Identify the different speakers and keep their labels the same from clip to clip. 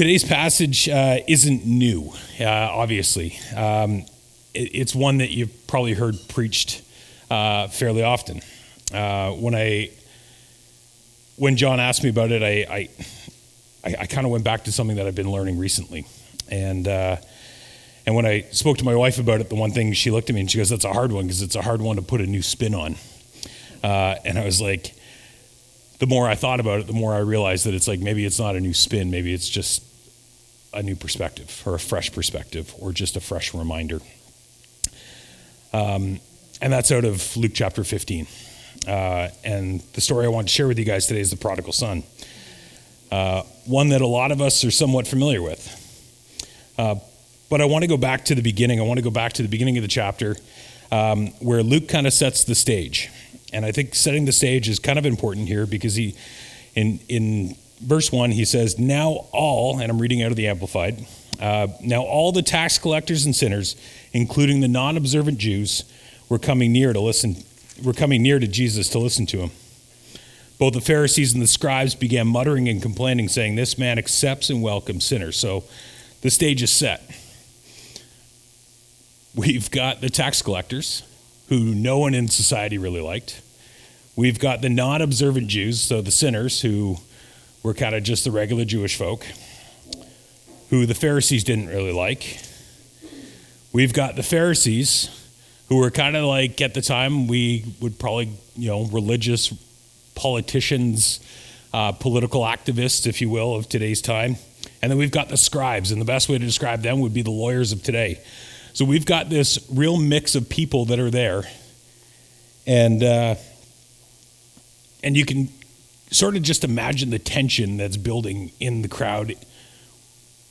Speaker 1: Today's passage isn't new, obviously. It's one that you've probably heard preached fairly often. When John asked me about it, I kind of went back to something that I've been learning recently. And when I spoke to my wife about it, the one thing she looked at me and she goes, "That's a hard one because it's a hard one to put a new spin on." And I was like, the more I thought about it, the more I realized that it's like maybe it's not a new spin, maybe it's just a new perspective or a fresh perspective or just a fresh reminder. And that's out of Luke chapter 15. And the story I want to share with you guys today is the prodigal son. One that a lot of us are somewhat familiar with. But I want to go back to the beginning. I want to go back to the beginning of the chapter where Luke kind of sets the stage. And I think setting the stage is kind of important here because in verse 1, he says, "Now all," and I'm reading out of the Amplified, "now all the tax collectors and sinners, including the non-observant Jews, were coming near to Jesus to listen to him. Both the Pharisees and the scribes began muttering and complaining, saying, 'This man accepts and welcomes sinners.'" So the stage is set. We've got the tax collectors, who no one in society really liked. We've got the non-observant Jews, so the sinners, who were kind of just the regular Jewish folk, who the Pharisees didn't really like. We've got the Pharisees, who were kind of like, at the time, we would probably, religious politicians, political activists, if you will, of today's time. And then we've got the scribes, and the best way to describe them would be the lawyers of today. So we've got this real mix of people that are there, and you can sort of just imagine the tension that's building in the crowd.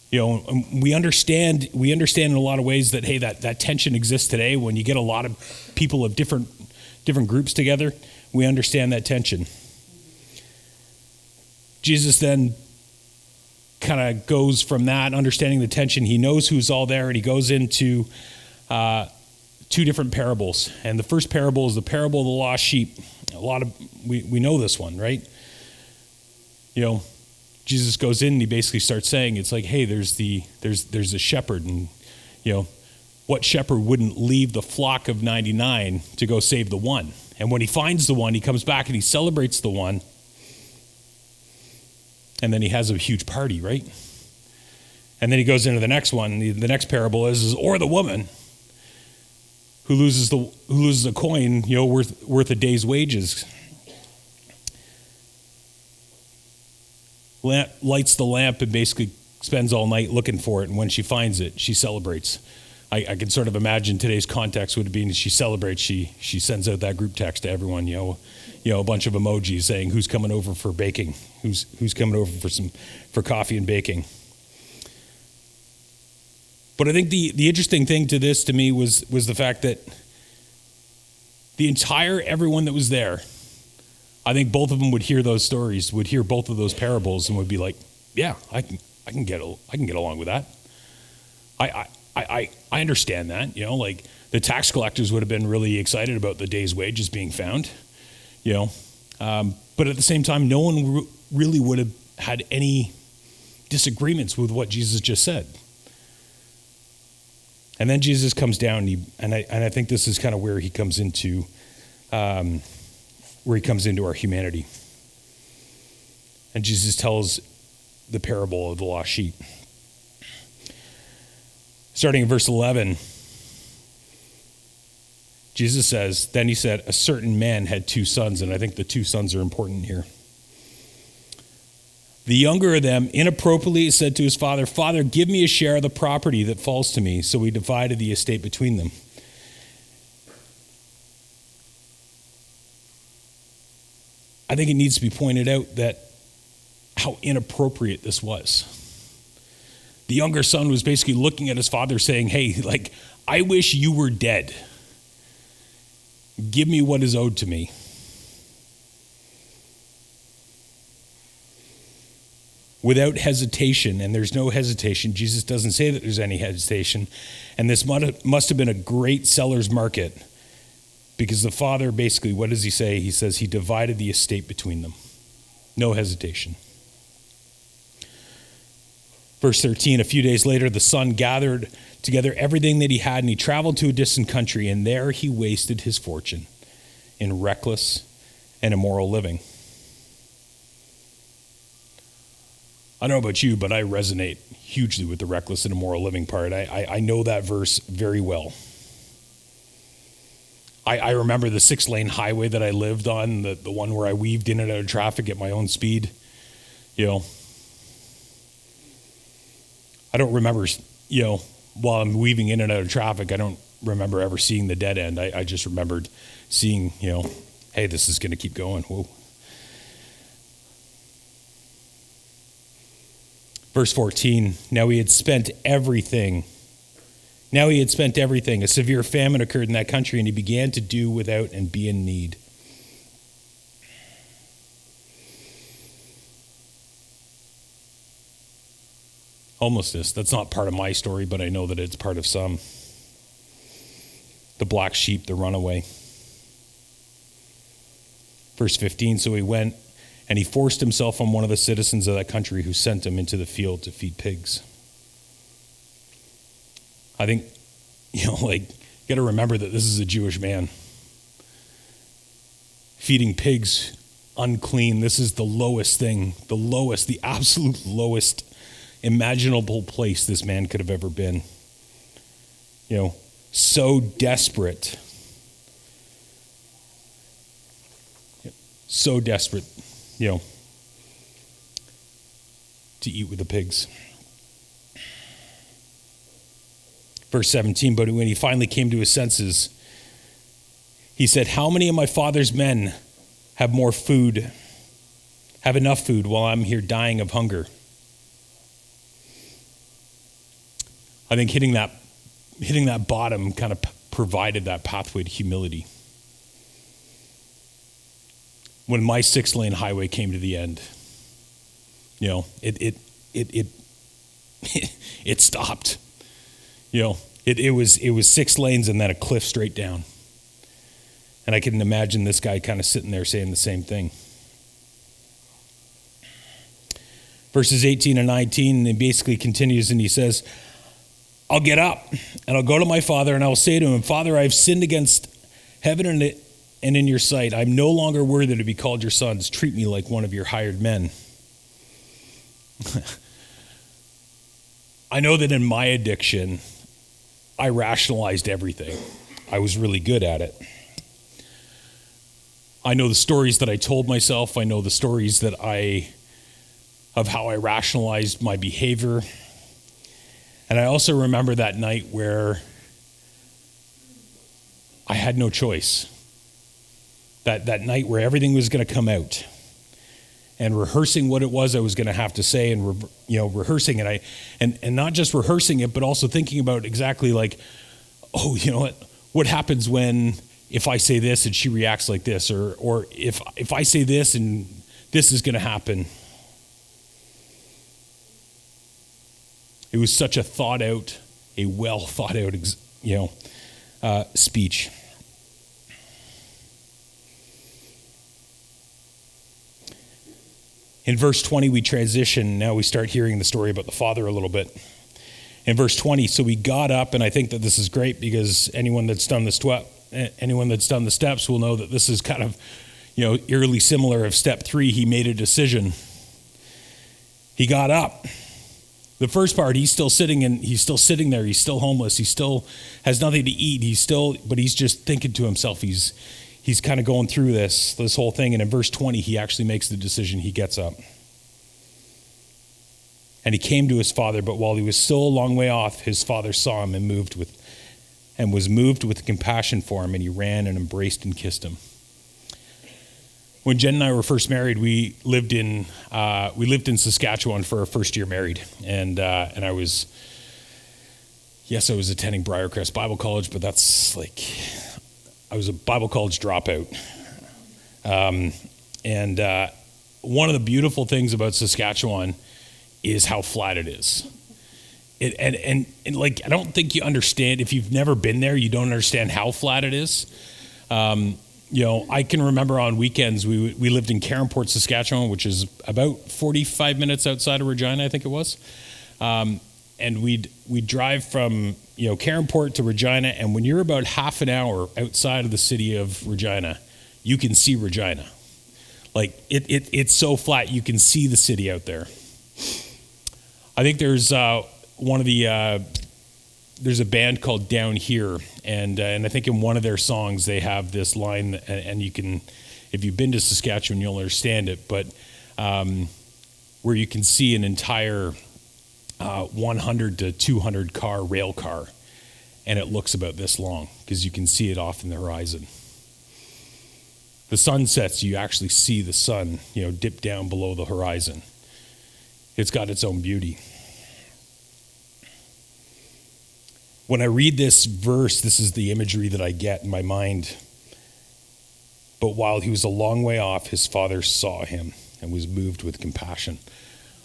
Speaker 1: We understand in a lot of ways that, hey, that tension exists today when you get a lot of people of different groups together. We understand that tension. Jesus then kind of goes from that, understanding the tension. He knows who's all there, and he goes into two different parables. And the first parable is the parable of the lost sheep. We know this one, right? Jesus goes in and he basically starts saying, it's like, hey, there's a shepherd, and what shepherd wouldn't leave the flock of 99 to go save the one? And when he finds the one, he comes back and he celebrates the one. And then he has a huge party, right? And then he goes into the next one. The next parable is or the woman who loses a coin, worth a day's wages. Lights the lamp and basically spends all night looking for it. And when she finds it, she celebrates. I can sort of imagine today's context would be she celebrates. She sends out that group text to everyone, a bunch of emojis saying who's coming over for baking, who's coming over for coffee and baking. But I think the interesting thing to this to me was the fact that everyone that was there, I think both of them would hear those stories, would hear both of those parables, and would be like, yeah, I can get along with that. I understand that, like the tax collectors would have been really excited about the day's wages being found, but at the same time, no one really would have had any disagreements with what Jesus just said. And then Jesus comes down, and I think this is kind of where he comes into our humanity. And Jesus tells the parable of the lost sheep. Starting in verse 11, Jesus says, then he said, a certain man had two sons, and I think the two sons are important here. The younger of them inappropriately said to his father, "Father, give me a share of the property that falls to me." So he divided the estate between them. I think it needs to be pointed out that how inappropriate this was. The younger son was basically looking at his father saying, hey, like, I wish you were dead. Give me what is owed to me. Without hesitation, and there's no hesitation. Jesus doesn't say that there's any hesitation. And this must have been a great seller's market, because the father basically, what does he say? He says he divided the estate between them. No hesitation. Verse 13, a few days later, the son gathered together everything that he had, and he traveled to a distant country, and there he wasted his fortune in reckless and immoral living. I don't know about you, but I resonate hugely with the reckless and immoral living part. I know that verse very well. I remember the 6-lane highway that I lived on, the one where I weaved in and out of traffic at my own speed. I don't remember, while I'm weaving in and out of traffic, I don't remember ever seeing the dead end. I just remembered seeing, hey, this is going to keep going. Whoa. Verse 14, now he had spent everything. A severe famine occurred in that country, and he began to do without and be in need. Homelessness, that's not part of my story, but I know that it's part of some. The black sheep, the runaway. Verse 15, so he went and he forced himself on one of the citizens of that country, who sent him into the field to feed pigs. I think, you got to remember that this is a Jewish man. Feeding pigs, unclean. This is the lowest thing, the absolute lowest imaginable place this man could have ever been. So desperate. To eat with the pigs. Verse 17, but when he finally came to his senses, he said, how many of my father's men have enough food while I'm here dying of hunger? I think hitting that bottom kind of provided that pathway to humility. When my 6-lane highway came to the end, it stopped. It was 6 lanes and then a cliff straight down. And I can imagine this guy kind of sitting there saying the same thing. Verses 18 and 19, and basically continues, and he says, I'll get up and I'll go to my father and I'll say to him, Father, I've sinned against heaven and in your sight. I'm no longer worthy to be called your sons. Treat me like one of your hired men. I know that in my addiction, I rationalized everything. I was really good at it. I know the stories that I told myself. I know the stories of how I rationalized my behavior. And I also remember that night where I had no choice. That night where everything was going to come out. And rehearsing what it was I was going to have to say, and rehearsing it, and not just rehearsing it, but also thinking about exactly what happens if I say this and she reacts like this, or if I say this and this is going to happen. It was such a well thought out, speech. In verse 20, we transition. Now we start hearing the story about the father a little bit. In verse 20, so we got up, and I think that this is great because anyone that's done the steps will know that this is kind of, eerily similar of step 3. He made a decision. He got up. The first part, he's still sitting there. He's still homeless. He still has nothing to eat. But he's just thinking to himself. He's kind of going through this whole thing. And in verse 20, he actually makes the decision. He gets up. And he came to his father, but while he was still a long way off, his father saw him and was moved with compassion for him, and he ran and embraced and kissed him. When Jen and I were first married, we lived in Saskatchewan for our first year married, and I was attending Briarcrest Bible College, but I was a Bible college dropout. And one of the beautiful things about Saskatchewan is how flat it is. And I don't think you understand, if you've never been there, you don't understand how flat it is. I can remember on weekends, we lived in Caronport, Saskatchewan, which is about 45 minutes outside of Regina, I think it was. And we'd drive from Caronport to Regina, and when you're about half an hour outside of the city of Regina, you can see Regina. Like it's so flat you can see the city out there. I think there's there's a band called Down Here, and I think in one of their songs they have this line, and you can, if you've been to Saskatchewan, you'll understand it, but where you can see an entire 100 to 200 car rail car, and it looks about this long because you can see it off in the horizon. The sun sets, you actually see the sun, dip down below the horizon. It's got its own beauty. When I read this verse, this is the imagery that I get in my mind. But while he was a long way off, his father saw him and was moved with compassion.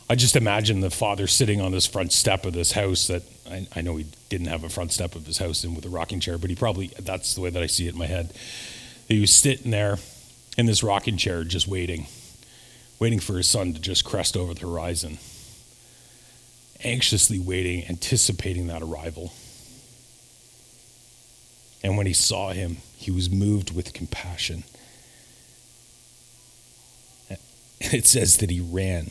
Speaker 1: I just imagine the father sitting on this front step of this house that, I know he didn't have a front step of his house in with a rocking chair, but that's the way that I see it in my head. He was sitting there in this rocking chair just waiting for his son to just crest over the horizon. Anxiously waiting, anticipating that arrival. And when he saw him, he was moved with compassion. It says that he ran,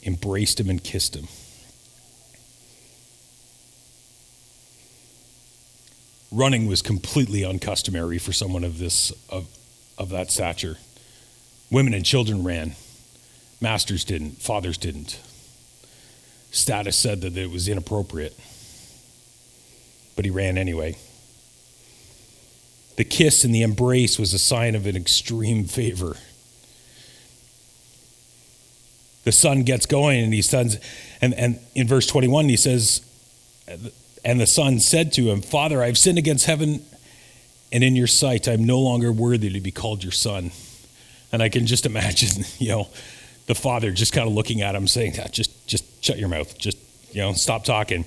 Speaker 1: embraced him and kissed him. Running was completely uncustomary for someone of that stature. Women and children ran. Masters didn't. Fathers didn't. Status said that it was inappropriate. But he ran anyway. The kiss and the embrace was a sign of an extreme favor. The son gets going, and in verse 21 he says, and the son said to him, "Father, I've sinned against heaven and in your sight. I'm no longer worthy to be called your son." And I can just imagine, the father just kind of looking at him saying, just shut your mouth, just stop talking.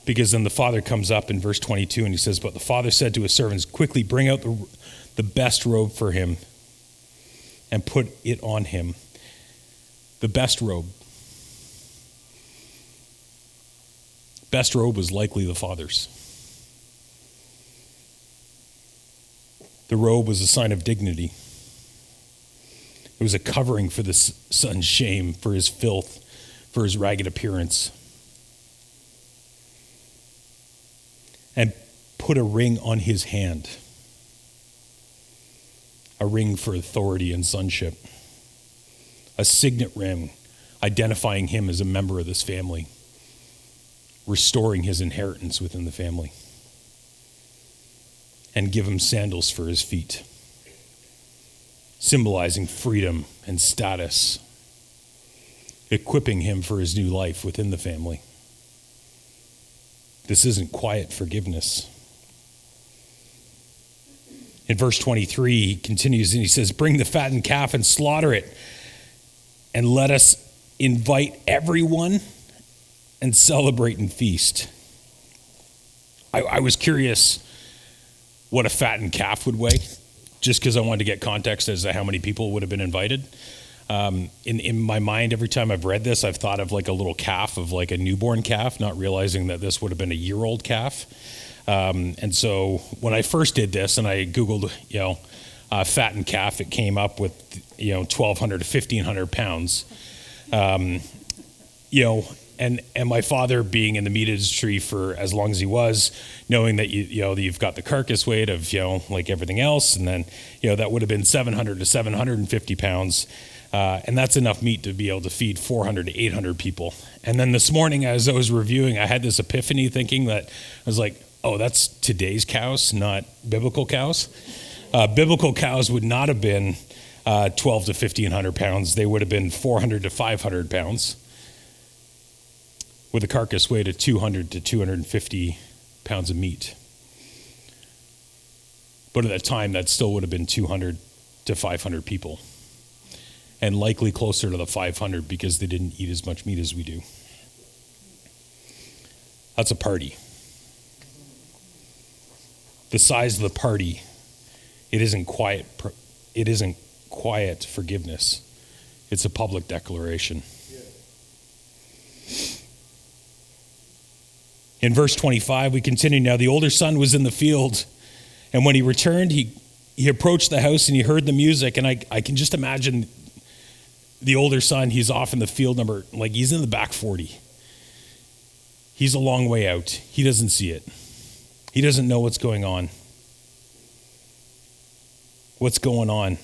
Speaker 1: Because then the father comes up in verse 22 and he says, "But the father said to his servants, quickly bring out the best robe for him and put it on him." The best robe. Best robe was likely the father's. The robe was a sign of dignity. It was a covering for the son's shame, for his filth, for his ragged appearance. And put a ring on his hand. A ring for authority and sonship. A signet ring identifying him as a member of this family. Restoring his inheritance within the family. And give him sandals for his feet. Symbolizing freedom and status. Equipping him for his new life within the family. This isn't quiet forgiveness. In verse 23, he continues and he says, "Bring the fattened calf and slaughter it, and let us invite everyone and celebrate and feast." I was curious what a fattened calf would weigh, just because I wanted to get context as to how many people would have been invited. In my mind, every time I've read this, I've thought of like a little calf, of like a newborn calf, not realizing that this would have been a year-old calf. And so when I first did this and I Googled, fattened calf, it came up with, 1,200 to 1,500 pounds. And my father being in the meat industry for as long as he was, knowing that you've got the carcass weight of, like everything else. And then, that would have been 700 to 750 pounds. And that's enough meat to be able to feed 400 to 800 people. And then this morning, as I was reviewing, I had this epiphany thinking that I was like, oh, that's today's cows, not biblical cows. Biblical cows would not have been 12 to 1,500 pounds. They would have been 400 to 500 pounds with a carcass weight of 200 to 250 pounds of meat. But at that time, that still would have been 200 to 500 people. And likely closer to the 500 because they didn't eat as much meat as we do. That's a party. The size of the party, it isn't quiet forgiveness. It's a public declaration. Yeah. In verse 25, we continue now. The older son was in the field, and when he returned, he approached the house and he heard the music, and I can just imagine the older son, he's off in the field he's in the back 40. He's a long way out. He doesn't see it. He doesn't know what's going on. What's going on?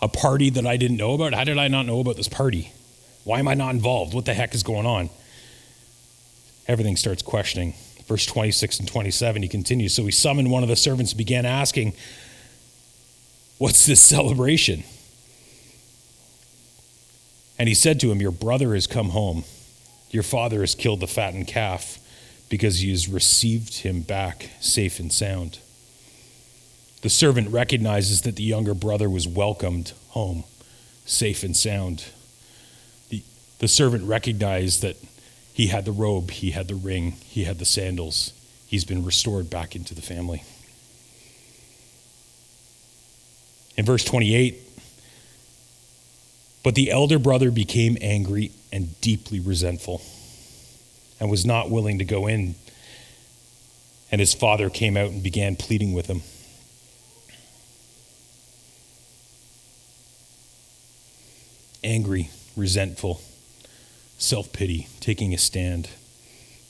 Speaker 1: A party that I didn't know about? How did I not know about this party? Why am I not involved? What the heck is going on? Everything starts questioning. Verse 26 and 27, he continues. So he summoned one of the servants and began asking, "What's this celebration?" And he said to him, "Your brother has come home. Your father has killed the fattened calf because he has received him back safe and sound." The servant recognizes that the younger brother was welcomed home, safe and sound. The servant recognized that he had the robe, he had the ring, he had the sandals. He's been restored back into the family. In verse 28, but the elder brother became angry and deeply resentful and was not willing to go in. And his father came out and began pleading with him. Angry, resentful, self-pity, taking a stand.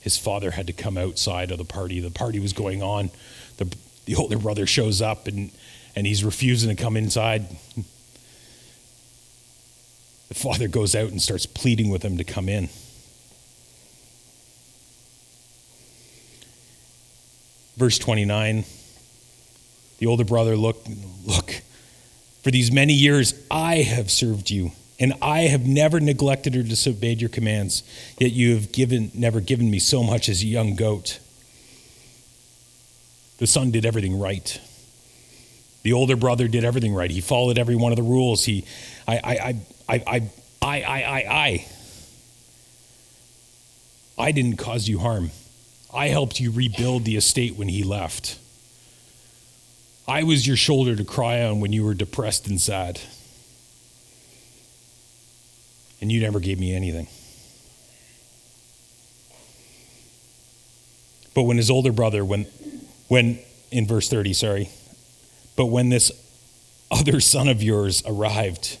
Speaker 1: His father had to come outside of the party. The party was going on. The older brother shows up and he's refusing to come inside. The father goes out and starts pleading with him to come in. Verse 29, the older brother look, for these many years I have served you, and I have never neglected or disobeyed your commands, yet you have never given me so much as a young goat. The son did everything right. The older brother did everything right. He followed every one of the rules. I didn't cause you harm. I helped you rebuild the estate when he left. I was your shoulder to cry on when you were depressed and sad. And you never gave me anything. But when his older brother, when in verse 30, but when this other son of yours arrived,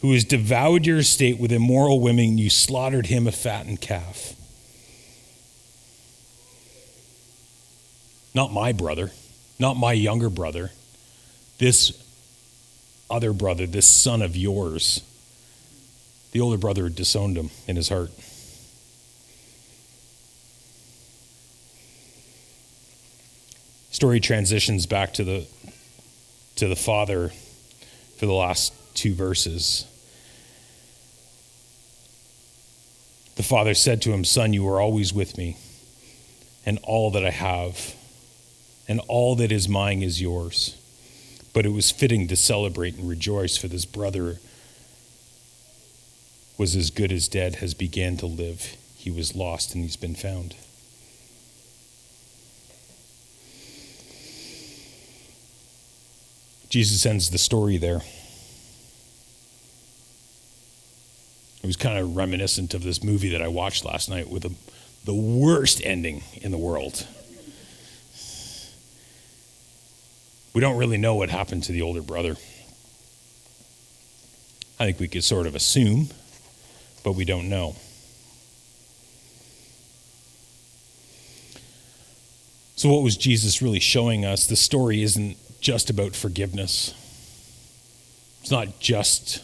Speaker 1: who has devoured your estate with immoral women, you slaughtered him a fattened calf. Not my brother, not my younger brother, this other brother, this son of yours. The older brother disowned him in his heart. Story transitions back to the father for the last two verses. The father said to him, "Son, you are always with me, and all that I have and all that is mine is yours." But it was fitting to celebrate and rejoice, for this brother was as good as dead, has began to live. He was lost and he's been found. Jesus ends the story there. It was kind of reminiscent of this movie that I watched last night with the worst ending in the world. We don't really know what happened to the older brother. I think we could sort of assume, but we don't know. So what was Jesus really showing us? The story isn't just about forgiveness. It's not just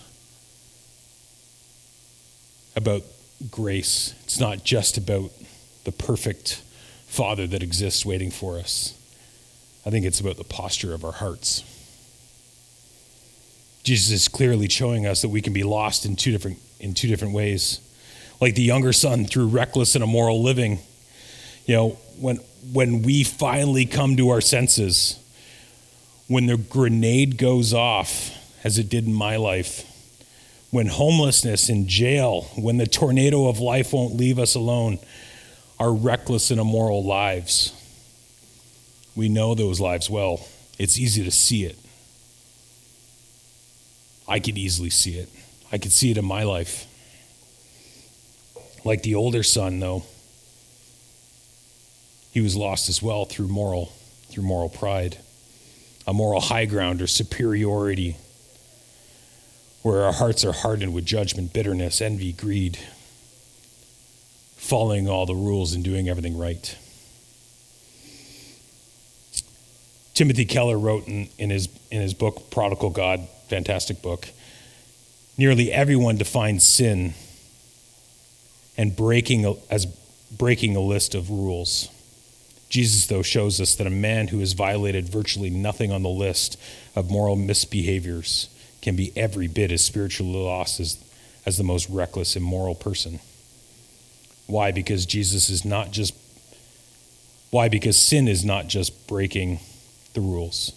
Speaker 1: about grace. It's not just about the perfect Father that exists waiting for us. I think it's about the posture of our hearts. Jesus is clearly showing us that we can be lost in two different ways. Like the younger son, through reckless and immoral living. You know, when we finally come to our senses, when the grenade goes off, as it did in my life, when homelessness in jail, when the tornado of life won't leave us alone, our reckless and immoral lives. We know those lives well. It's easy to see it. I could easily see it. I could see it in my life. Like the older son, though, He was lost as well through moral pride, a moral high ground or superiority, where our hearts are hardened with judgment, bitterness, envy, greed, following all the rules and doing everything right. Timothy Keller wrote in his book, Prodigal God, fantastic book, nearly everyone defines sin and as breaking a list of rules. Jesus, though, shows us that a man who has violated virtually nothing on the list of moral misbehaviors can be every bit as spiritually lost as the most reckless, immoral person. Why? Because sin is not just breaking the rules.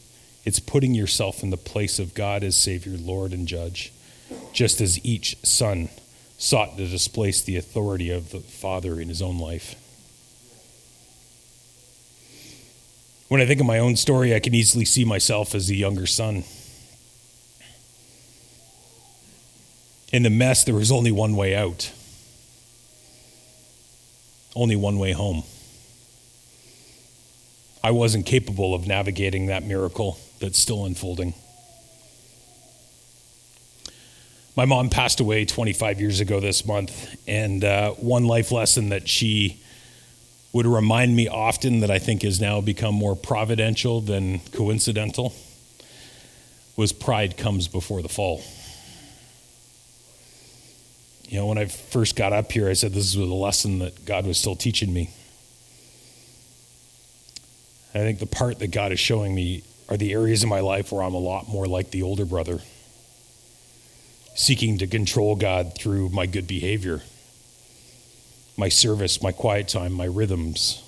Speaker 1: It's putting yourself in the place of God as Savior, Lord, and Judge, just as each son sought to displace the authority of the Father in his own life. When I think of my own story, I can easily see myself as the younger son. In the mess, there was only one way out, only one way home. I wasn't capable of navigating that miracle that's still unfolding. My mom passed away 25 years ago this month, and one life lesson that she would remind me often that I think has now become more providential than coincidental was pride comes before the fall. You know, when I first got up here, I said this was a lesson that God was still teaching me. I think the part that God is showing me are the areas in my life where I'm a lot more like the older brother, seeking to control God through my good behavior, my service, my quiet time, my rhythms,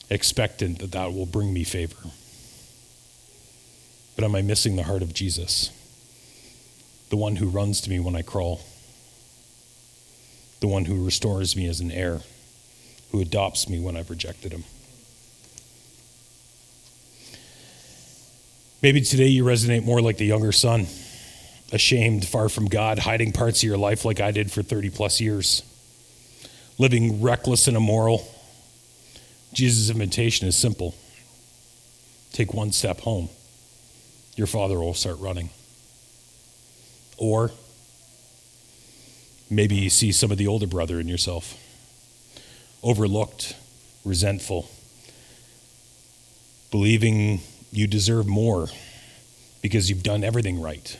Speaker 1: expectant that will bring me favor. But am I missing the heart of Jesus? The one who runs to me when I crawl, the one who restores me as an heir, who adopts me when I've rejected him. Maybe today you resonate more like the younger son, ashamed, far from God, hiding parts of your life like I did for 30 plus years, living reckless and immoral. Jesus' invitation is simple. Take one step home. Your Father will start running. Or maybe you see some of the older brother in yourself, overlooked, resentful, believing you deserve more because you've done everything right,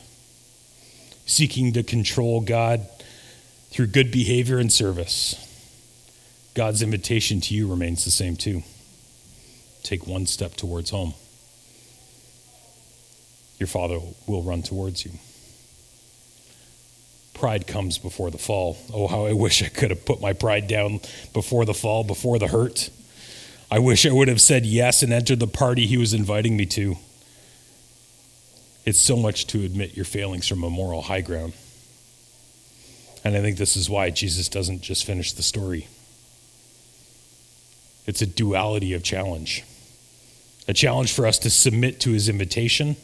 Speaker 1: seeking to control God through good behavior and service. God's invitation to you remains the same too. Take one step towards home. Your Father will run towards you. Pride comes before the fall. Oh, how I wish I could have put my pride down before the fall, before the hurt. I wish I would have said yes and entered the party he was inviting me to. It's so much to admit your failings from a moral high ground. And I think this is why Jesus doesn't just finish the story. It's a duality of challenge. A challenge for us to submit to his invitation,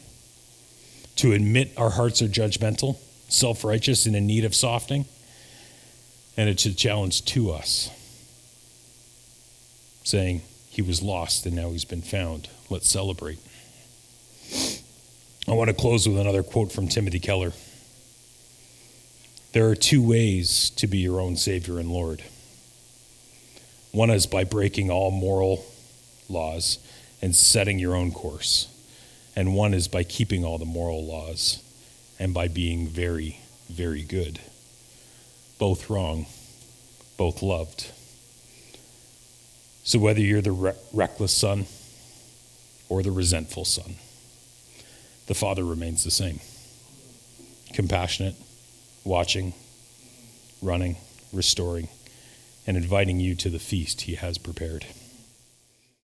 Speaker 1: to admit our hearts are judgmental, self-righteous, and in need of softening. And it's a challenge to us, saying he was lost and now he's been found. Let's celebrate. I want to close with another quote from Timothy Keller. There are two ways to be your own Savior and Lord. One is by breaking all moral laws and setting your own course. And one is by keeping all the moral laws and by being very, very good. Both wrong, both loved. So whether you're the reckless son or the resentful son, the Father remains the same. Compassionate, watching, running, restoring, and inviting you to the feast he has prepared.